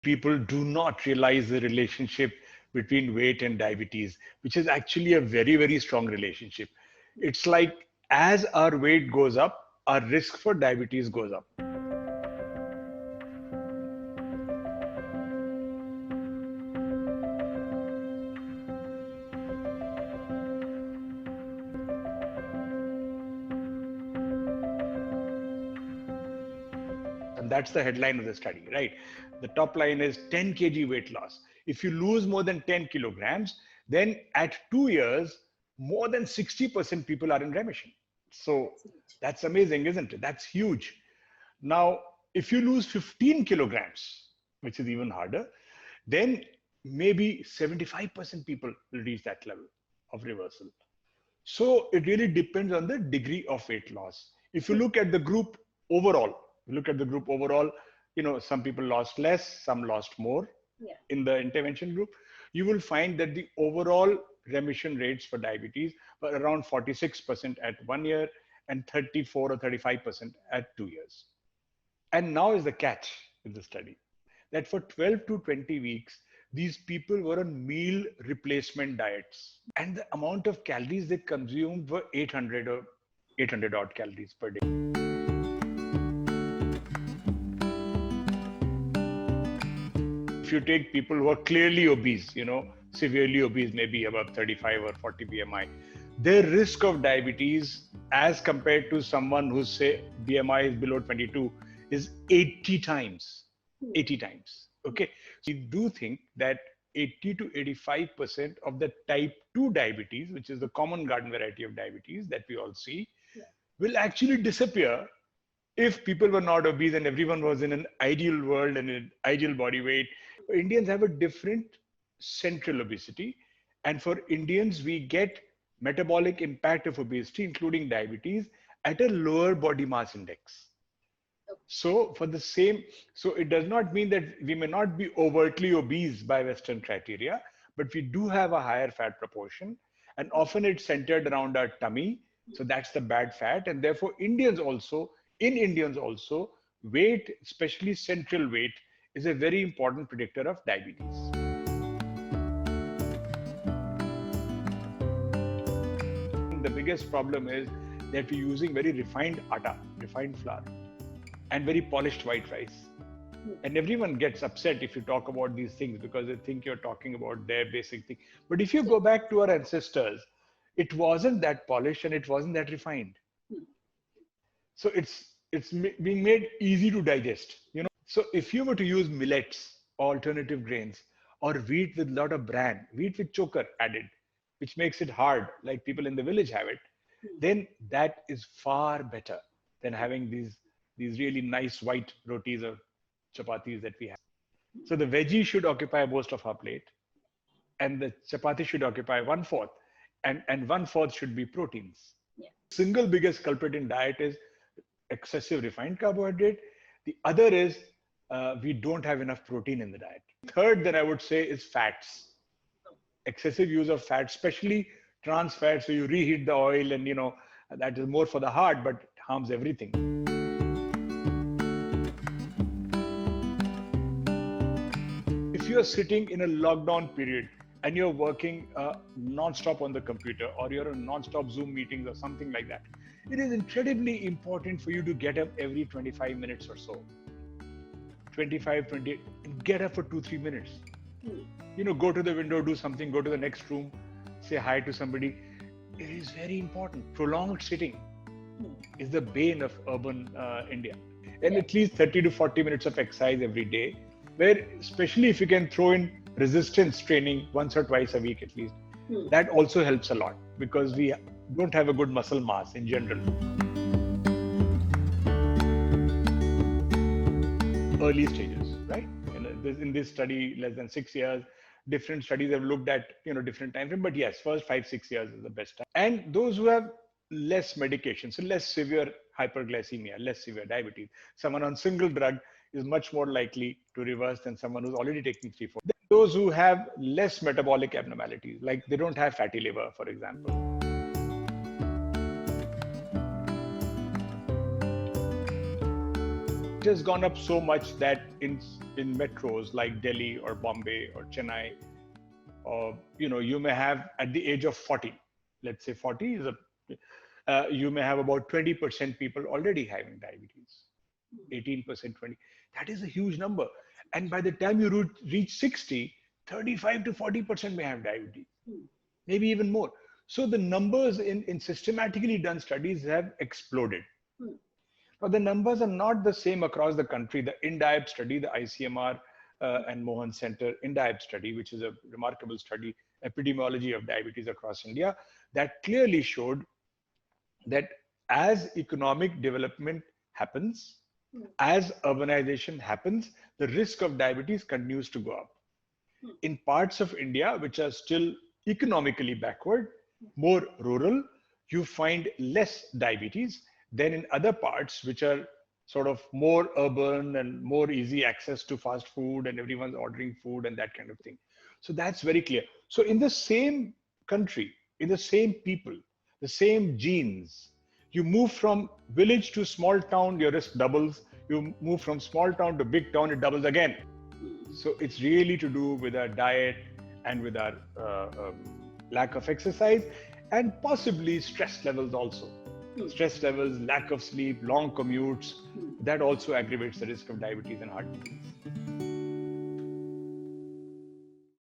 People do not realize the relationship between weight and diabetes, which is actually a very, very strong relationship. It's like as our weight goes up, our risk for diabetes goes up. And that's the headline of the study, right? The top line is 10 kg weight loss. If you lose more than 10 kilograms, then at 2 years, more than 60% people are in remission. So that's amazing, isn't it? That's huge. Now, if you lose 15 kilograms, which is even harder, then maybe 75% people will reach that level of reversal. So it really depends on the degree of weight loss. If you look at the group overall, some people lost less, some lost more. Yeah. In the intervention group, you will find that the overall remission rates for diabetes were around 46% at 1 year and 34 or 35% at 2 years. And now is the catch in the study that for 12 to 20 weeks, these people were on meal replacement diets. And the amount of calories they consumed were 800 odd calories per day. If you take people who are clearly obese, severely obese, maybe above 35 or 40 BMI, their risk of diabetes as compared to someone whose say BMI is below 22 is 80 times. 80 times. Okay. So we do think that 80 to 85% of the type 2 diabetes, which is the common garden variety of diabetes that we all see, will actually disappear if people were not obese and everyone was in an ideal world and an ideal body weight. Indians have a different central obesity. And for Indians, we get metabolic impact of obesity, including diabetes, at a lower body mass index. So it does not mean that we may not be overtly obese by Western criteria, but we do have a higher fat proportion, and often it's centered around our tummy. So that's the bad fat. And therefore, in Indians also, weight, especially central weight, is a very important predictor of diabetes. The biggest problem is that we're using very refined atta, refined flour, and very polished white rice. And everyone gets upset if you talk about these things because they think you're talking about their basic thing. But if you go back to our ancestors, it wasn't that polished and it wasn't that refined. So it's being made easy to digest. So if you were to use millets, alternative grains, or wheat with a lot of bran, wheat with choker added, which makes it hard, like people in the village have it, then that is far better than having these really nice white rotis or chapatis that we have. So the veggie should occupy most of our plate, and the chapati should occupy 1/4, and 1/4 should be proteins. Yeah. Single biggest culprit in diet is excessive refined carbohydrate. The other is we don't have enough protein in the diet. Third, then I would say, is fats. Excessive use of fats, especially trans fats. So you reheat the oil and, that is more for the heart, but it harms everything. If you're sitting in a lockdown period and you're working non-stop on the computer, or you're on non-stop Zoom meetings or something like that, it is incredibly important for you to get up every 25 minutes or so. 25, 28, and get up for 2-3 minutes. Go to the window, do something, go to the next room, say hi to somebody. It is very important. Prolonged sitting is the bane of urban India. And at least 30 to 40 minutes of exercise every day, where especially if you can throw in resistance training once or twice a week at least, that also helps a lot because we don't have a good muscle mass in general. Early stages, right? In this study, less than 6 years, different studies have looked at, different time frame, but yes, first 5-6 years is the best time. And those who have less medication, so less severe hyperglycemia, less severe diabetes, someone on single drug is much more likely to reverse than someone who's already taking 3-4. Those who have less metabolic abnormalities, like they don't have fatty liver, for example. just gone up so much that in metros like Delhi or Bombay or Chennai, you may have at the age of 40, let's say 40 is you may have about 20% people already having diabetes, 18%, 20. That is a huge number. And by the time you reach 60, 35 to 40% may have diabetes, maybe even more. So the numbers in systematically done studies have exploded. Now, the numbers are not the same across the country. The INDIAB study, the ICMR and Mohan Center INDIAB study, which is a remarkable study, epidemiology of diabetes across India, that clearly showed that as economic development happens, as urbanization happens, the risk of diabetes continues to go up. In parts of India, which are still economically backward, more rural, you find less diabetes than in other parts, which are sort of more urban and more easy access to fast food and everyone's ordering food and that kind of thing. So that's very clear. So in the same country, in the same people, the same genes, you move from village to small town, your risk doubles. You move from small town to big town, it doubles again. So it's really to do with our diet and with our lack of exercise and possibly stress levels also. Stress levels, lack of sleep, long commutes, that also aggravates the risk of diabetes and heart disease.